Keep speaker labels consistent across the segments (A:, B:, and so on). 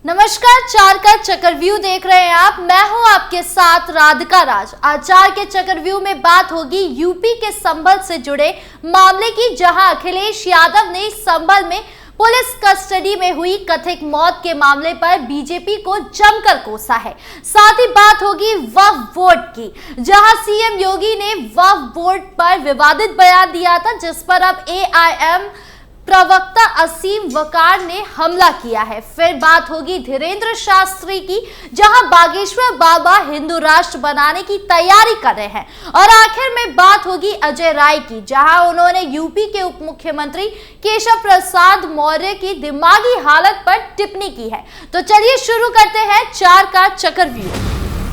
A: नमस्कार, चार का चक्रव्यूह देख रहे हैं आप। मैं हूं आपके साथ राधिका राज। आज चार के चक्रव्यूह में बात होगी यूपी के संभल से जुड़े मामले की, जहां अखिलेश यादव ने संभल में पुलिस कस्टडी में हुई कथित मौत के मामले पर बीजेपी को जमकर कोसा है। साथ ही बात होगी वक्फ बोर्ड की, जहां सीएम योगी ने वक्फ बोर्ड पर विवादित बयान दिया था, जिस पर अब एआईएम प्रवक्ता असीम वकार ने हमला किया है। फिर बात होगी धीरेन्द्र शास्त्री की, जहां बागेश्वर बाबा हिंदू राष्ट्र बनाने की तैयारी कर रहे हैं। और आखिर में बात होगी अजय राय की, जहां उन्होंने यूपी के उप मुख्यमंत्री केशव प्रसाद मौर्य की दिमागी हालत पर टिप्पणी की है। तो चलिए शुरू करते हैं चार का चक्रव्यूह।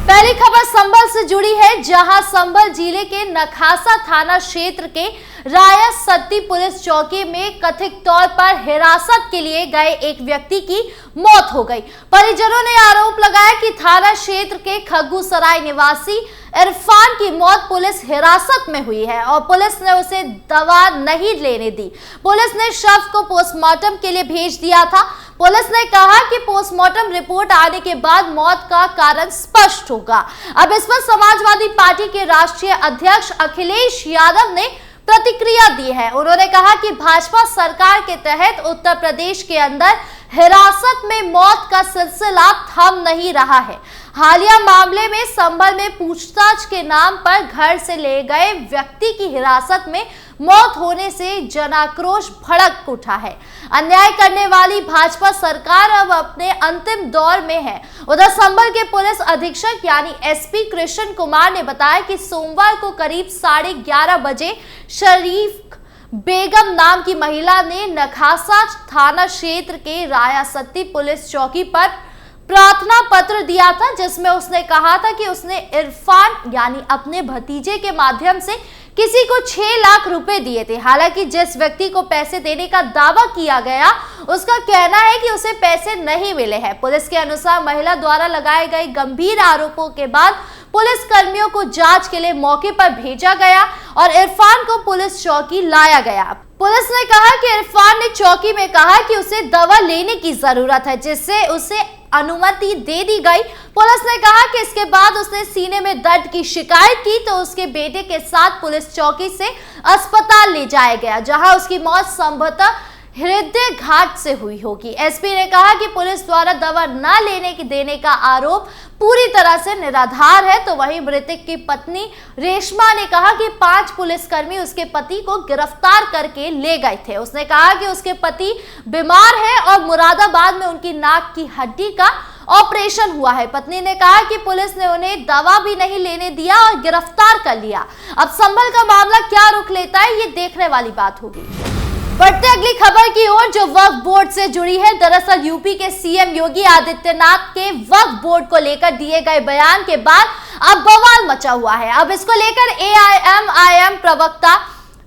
A: पहली खबर संभल से जुड़ी है, जहां संभल जिले के नखासा थाना क्षेत्र के राया सत्ती पुलिस चौकी में कथित तौर पर हिरासत के लिए गए एक व्यक्ति की मौत हो गई। परिजनों ने आरोप लगाया कि थाना क्षेत्र के खग्गूसराय निवासी इरफान की मौत पुलिस हिरासत में हुई है और पुलिस ने उसे दवा नहीं लेने दी। पुलिस ने शव को पोस्टमार्टम के लिए भेज दिया था। पुलिस ने कहा कि पोस्टमार्टम रिपोर्ट आने के बाद मौत का कारण स्पष्ट होगा। अब इस पर समाजवादी पार्टी के राष्ट्रीय अध्यक्ष अखिलेश यादव ने प्रतिक्रिया दी है। उन्होंने कहा कि भाजपा सरकार के तहत उत्तर प्रदेश के अंदर हिरासत में मौत का सिलसिला थम नहीं रहा है। हालिया मामले में संभल में पूछताछ के नाम पर घर से ले गए व्यक्ति की हिरासत में मौत होने से जनाक्रोश भड़क उठा है। अन्याय करने वाली भाजपा सरकार अब अपने अंतिम दौर में है। उधर संभल के पुलिस अधीक्षक यानी एसपी कृष्ण कुमार ने बताया कि सोमवार को करीब 11:30 बजे शरीफ बेगम नाम की महिला ने नखासा थाना क्षेत्र के राया सत्ती पुलिस चौकी पर प्रार्थना पत्र दिया था, जिसमें उसने कहा था कि उसने इरफान यानी अपने भतीजे के माध्यम से किसी को 6 लाख रुपए दिए थे। हालांकि जिस व्यक्ति को पैसे देने का दावा किया गया, उसका कहना है कि उसे पैसे नहीं मिले हैं। पुलिस के अनुसार महिला द्वारा लगाए गए गंभीर आरोपों के बाद पुलिस कर्मियों को जांच के लिए मौके पर भेजा गया और इरफान को पुलिस चौकी लाया गया। पुलिस ने कहा कि इरफान ने चौकी में कहा कि उसे दवा लेने की जरूरत है, जिससे उसे अनुमति दे दी गई। पुलिस ने कहा कि इसके बाद उसने सीने में दर्द की शिकायत की तो उसके बेटे के साथ पुलिस चौकी से अस्पताल ले जाया गया, जहां उसकी मौत संभवतः हृदय घात से हुई होगी। एसपी ने कहा कि पुलिस द्वारा दवा न लेने की देने का आरोप पूरी तरह से निराधार है। तो वहीं मृतक की पत्नी रेशमा ने कहा कि 5 पुलिसकर्मी उसके पति को गिरफ्तार करके ले गए थे। उसने कहा कि उसके पति बीमार है और मुरादाबाद में उनकी नाक की हड्डी का ऑपरेशन हुआ है। पत्नी ने कहा कि पुलिस ने उन्हें दवा भी नहीं लेने दिया और गिरफ्तार कर लिया। अब संभल का मामला क्या रुख लेता है, ये देखने वाली बात होगी। बढ़ते अगली खबर की ओर, जो वक्फ बोर्ड से जुड़ी है। दरअसल यूपी के सीएम योगी आदित्यनाथ के वक्फ बोर्ड को लेकर दिए गए बयान के बाद अब बवाल मचा हुआ है। अब इसको लेकर एआईएम प्रवक्ता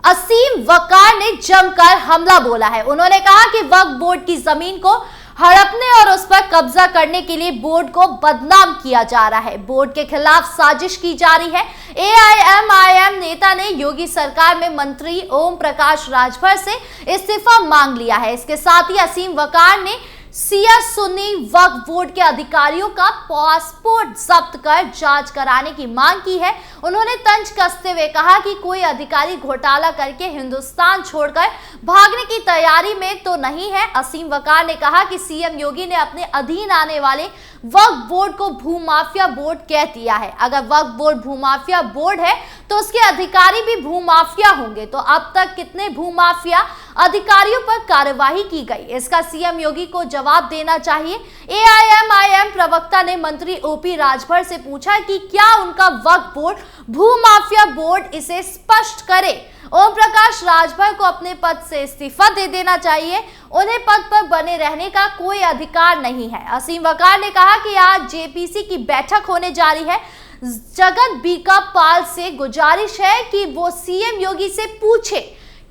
A: असीम वकार ने जमकर हमला बोला है। उन्होंने कहा कि वक्फ बोर्ड की जमीन को हड़पने और उस पर कब्जा करने के लिए बोर्ड को बदनाम किया जा रहा है। बोर्ड के खिलाफ साजिश की जा रही है। एआईएम नेता ने योगी सरकार में मंत्री ओम प्रकाश राजभर से इस्तीफा मांग लिया है। इसके साथ ही असीम वकार ने सिया सुन्नी वक्फ बोर्ड के अधिकारियों का पासपोर्ट जब्त कर जांच कराने की मांग की है। उन्होंने तंज कसते हुए कहा कि कोई अधिकारी घोटाला करके हिंदुस्तान छोड़कर भागने की तैयारी में तो नहीं है। असीम वकार ने कहा कि सीएम योगी ने अपने अधीन आने वाले वक्फ बोर्ड को भूमाफिया बोर्ड कह दिया है। अगर वक्फ बोर्ड भूमाफिया बोर्ड है तो उसके अधिकारी भी भूमाफिया होंगे। तो अब तक कितने भूमाफिया अधिकारियों पर कार्यवाही की गई, इसका सीएम योगी को जवाब देना चाहिए। एआईएम प्रवक्ता ने मंत्री ओपी राजभर से पूछा कि क्या उनका वक्फ बोर्ड भूमाफिया बोर्ड, इसे स्पष्ट करे। ओम प्रकाश राजभर को अपने पद से इस्तीफा दे देना चाहिए। उन्हें पद पर बने रहने का कोई अधिकार नहीं है। असीम वकार ने कहा कि आज जेपीसी की बैठक होने जा रही है। जगत बीका पाल से गुजारिश है कि वो सीएम योगी से पूछे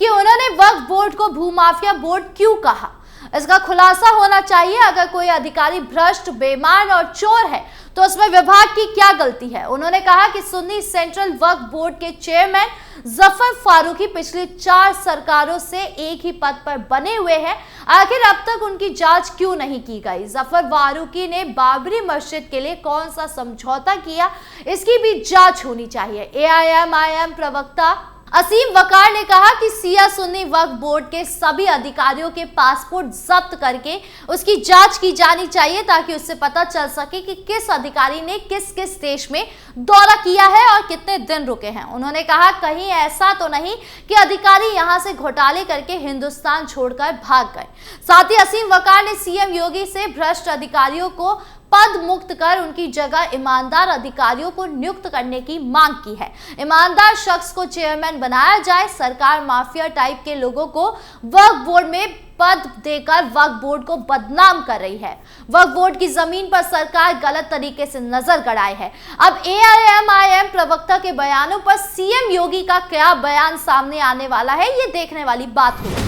A: कि उन्होंने वक्फ बोर्ड को भूमाफिया बोर्ड क्यों कहा। इसका खुलासा होना चाहिए। अगर कोई अधिकारी भ्रष्ट, बेईमान और चोर है तो उसमें विभाग की क्या गलती है। उन्होंने कहा कि सुन्नी सेंट्रल वक्फ बोर्ड के चेयरमैन जफर फारूकी पिछली 4 सरकारों से एक ही पद पर बने हुए हैं, आखिर अब तक उनकी जांच क्यों नहीं की गई। जफर फारूकी ने बाबरी मस्जिद के लिए कौन सा समझौता किया, इसकी भी जांच होनी चाहिए। एआईएमआईएम प्रवक्ता असीम वकार ने कहा कि सिया सुन्नी वक्फ बोर्ड के सभी अधिकारियों के पासपोर्ट जब्त करके उसकी जांच की जानी चाहिए, ताकि उससे पता चल सके कि किस अधिकारी ने किस किस देश में दौरा किया है और कितने दिन रुके हैं। उन्होंने कहा कहीं ऐसा तो नहीं कि अधिकारी यहां से घोटाले करके हिंदुस्तान छोड़कर भाग गए। साथ ही असीम वकार ने सीएम योगी से भ्रष्ट अधिकारियों को पद मुक्त कर उनकी जगह ईमानदार अधिकारियों को नियुक्त करने की मांग की है। ईमानदार शख्स को चेयरमैन बनाया जाए। सरकार माफिया टाइप के लोगों को वक्फ बोर्ड में पद देकर वक्फ बोर्ड को बदनाम कर रही है। वक्फ बोर्ड की जमीन पर सरकार गलत तरीके से नजर गड़ाए है। अब एआईएमआईएम प्रवक्ता के बयानों पर सीएम योगी का क्या बयान सामने आने वाला है, ये देखने वाली बात होगी।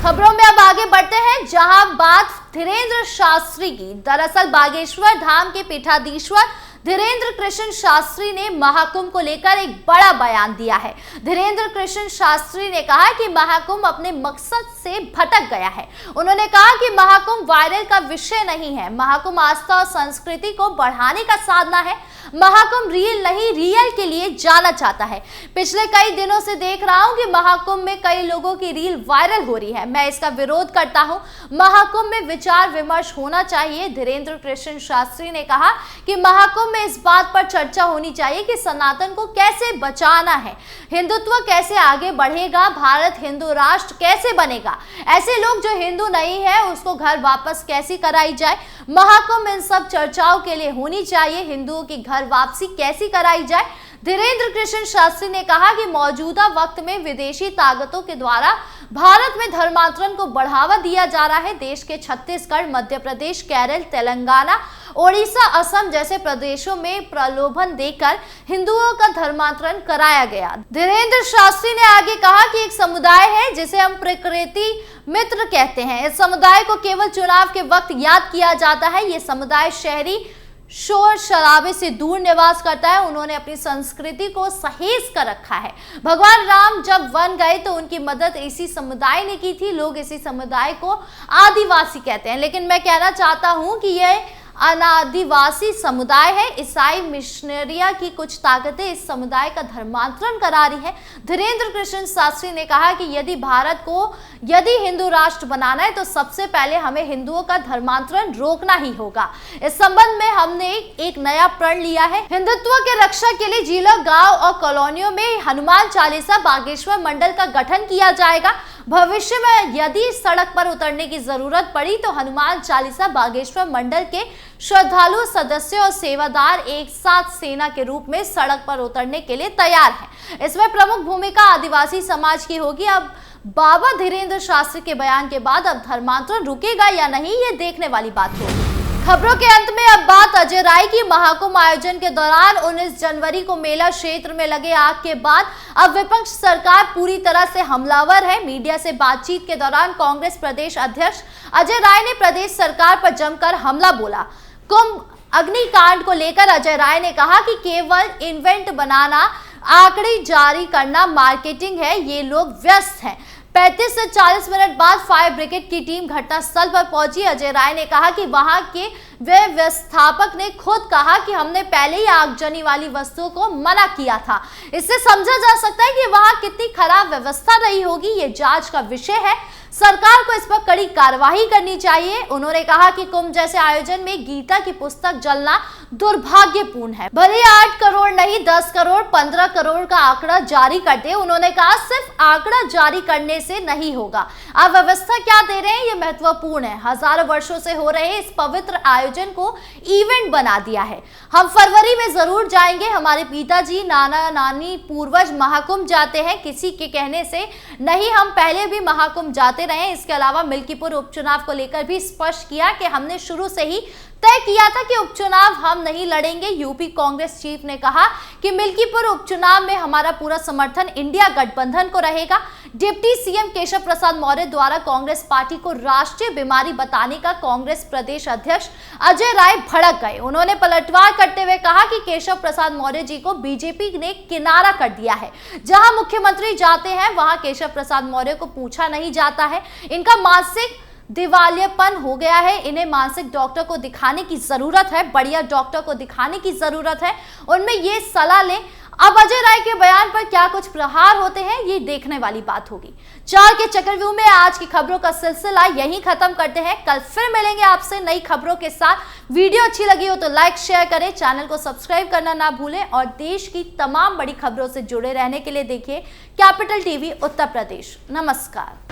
A: खबरों में अब आगे बढ़ते हैं, जहां बात धीरेन्द्र शास्त्री की। दरअसल बागेश्वर धाम के पीठाधीश्वर धीरेन्द्र कृष्ण शास्त्री ने महाकुंभ को लेकर एक बड़ा बयान दिया है। धीरेन्द्र कृष्ण शास्त्री ने कहा कि महाकुंभ अपने मकसद से भटक गया है। उन्होंने कहा कि महाकुंभ वायरल का विषय नहीं है, महाकुंभ आस्था और संस्कृति को बढ़ाने का साधना है। महाकुंभ रील नहीं, रियल के लिए जाना चाहता है। पिछले कई दिनों से देख रहा हूं कि महाकुंभ में कई लोगों की रील वायरल हो रही है, मैं इसका विरोध करता हूं। महाकुंभ में विचार विमर्श होना चाहिए। धीरेन्द्र कृष्ण शास्त्री ने कहा कि महाकुंभ में इस बात पर चर्चा होनी चाहिए कि सनातन को कैसे बचाना है, हिंदुत्व कैसे आगे बढ़ेगा, भारत हिंदू राष्ट्र कैसे बनेगा, ऐसे लोग जो हिंदू नहीं है उसको घर वापस कैसी कराई जाए। महाकुंभ इन सब चर्चाओं के लिए होनी चाहिए। हिंदुओं की घर वापसी कैसी कराई जाए। धीरेन्द्र कृष्ण शास्त्री ने कहा कि मौजूदा वक्त में विदेशी ताकतों के द्वारा भारत में धर्मांतरण को बढ़ावा दिया जा रहा है। देश के छत्तीसगढ़, मध्य प्रदेश, केरल, तेलंगाना, ओडिशा, असम जैसे प्रदेशों में प्रलोभन देकर हिंदुओं का धर्मांतरण कराया गया। धीरेन्द्र शास्त्री ने आगे कहा कि एक समुदाय है जिसे हम प्रकृति मित्र कहते हैं। इस समुदाय को केवल चुनाव के वक्त याद किया जाता है। ये समुदाय शहरी शोर शराबे से दूर निवास करता है। उन्होंने अपनी संस्कृति को सहेज कर रखा है। भगवान राम जब वन गए तो उनकी मदद इसी समुदाय ने की थी। लोग इसी समुदाय को आदिवासी कहते हैं, लेकिन मैं कहना चाहता हूं कि यह अनादिवासी समुदाय है। ईसाई मिशनरिया की कुछ ताकतें इस समुदाय का धर्मांतरण करा रही है। धीरेन्द्र कृष्ण शास्त्री ने कहा कि यदि भारत को यदि हिंदू राष्ट्र बनाना है तो सबसे पहले हमें हिंदुओं का धर्मांतरण रोकना ही होगा। इस संबंध में हमने एक नया प्रण लिया है। हिंदुत्व के रक्षा के लिए जिलों, गांव और कॉलोनियों में हनुमान चालीसा बागेश्वर मंडल का गठन किया जाएगा। भविष्य में यदि सड़क पर उतरने की जरूरत पड़ी तो हनुमान चालीसा बागेश्वर मंडल के श्रद्धालु, सदस्यों और सेवादार एक साथ सेना के रूप में सड़क पर उतरने के लिए तैयार हैं। इसमें प्रमुख भूमिका आदिवासी समाज की होगी। अब बाबा धीरेन्द्र शास्त्री के बयान के बाद अब धर्मांतरण रुकेगा या नहीं, ये देखने वाली बात होगी। खबरों के अंत में अब बात अजय राय की। महाकुंभ आयोजन के दौरान 19 जनवरी को मेला क्षेत्र में लगे आग के बाद अब विपक्ष सरकार पूरी तरह से हमलावर है। मीडिया से बातचीत के दौरान कांग्रेस प्रदेश अध्यक्ष अजय राय ने प्रदेश सरकार पर जमकर हमला बोला। कुंभ अग्निकांड को लेकर अजय राय ने कहा कि केवल इवेंट बनाना, आंकड़े जारी करना मार्केटिंग है, ये लोग व्यस्त हैं। 35 से 40 मिनट बाद फायर ब्रिगेड की टीम घटनास्थल पर पहुंची। अजय राय ने कहा कि वहां के व्यवस्थापक ने खुद कहा कि हमने पहले ही आगजनी वाली वस्तुओं को मना किया था। इससे समझा जा सकता है कि वहां कितनी खराब व्यवस्था रही होगी। ये जांच का विषय है, सरकार को इस पर कड़ी कार्रवाई करनी चाहिए। उन्होंने कहा कि कुंभ जैसे आयोजन में गीता की पुस्तक जलना दुर्भाग्यपूर्ण है। भले 8 करोड़ नहीं 10 करोड़ 15 करोड़ का आंकड़ा जारी कर दे। उन्होंने कहा सिर्फ आंकड़ा जारी करने से नहीं होगा, आप व्यवस्था क्या दे रहे हैं ये महत्वपूर्ण है। हजारों वर्षों से हो रहे इस पवित्र आयोजन को इवेंट बना दिया है। हम फरवरी में जरूर जाएंगे। हमारे पिताजी, नाना नानी, पूर्वज महाकुंभ जाते हैं, किसी के कहने से नहीं, हम पहले भी महाकुंभ जाते रहे। इसके अलावा मिल्कीपुर उपचुनाव को लेकर भी स्पष्ट किया कि हमने शुरू से ही तय किया था कि उपचुनाव हम नहीं लड़ेंगे। यूपी कांग्रेस चीफ ने कहा कि मिल्कीपुर उपचुनाव में हमारा पूरा समर्थन इंडिया गठबंधन को रहेगा। डिप्टी सीएम केशव प्रसाद मौर्य द्वारा कांग्रेस पार्टी को राष्ट्रीय बीमारी बताने का कांग्रेस प्रदेश अध्यक्ष अजय राय भड़क गए। उन्होंने पलटवार करते हुए कहा कि केशव प्रसाद मौर्य जी को बीजेपी ने किनारा कर दिया है। जहां मुख्यमंत्री जाते हैं वहां केशव प्रसाद मौर्य को पूछा नहीं जाता है। इनका मानसिक दिवालियापन हो गया है। इन्हें मानसिक डॉक्टर को दिखाने की जरूरत है, बढ़िया डॉक्टर को दिखाने की जरूरत है, उनमें ये सलाह लें। अब अजय राय के बयान पर क्या कुछ प्रहार होते हैं ये देखने वाली बात होगी। 4 के चक्रव्यूह में आज की खबरों का सिलसिला यहीं खत्म करते हैं। कल फिर मिलेंगे आपसे नई खबरों के साथ। वीडियो अच्छी लगी हो तो लाइक शेयर करें, चैनल को सब्सक्राइब करना ना भूलें और देश की तमाम बड़ी खबरों से जुड़े रहने के लिए देखिए कैपिटल टीवी उत्तर प्रदेश। नमस्कार।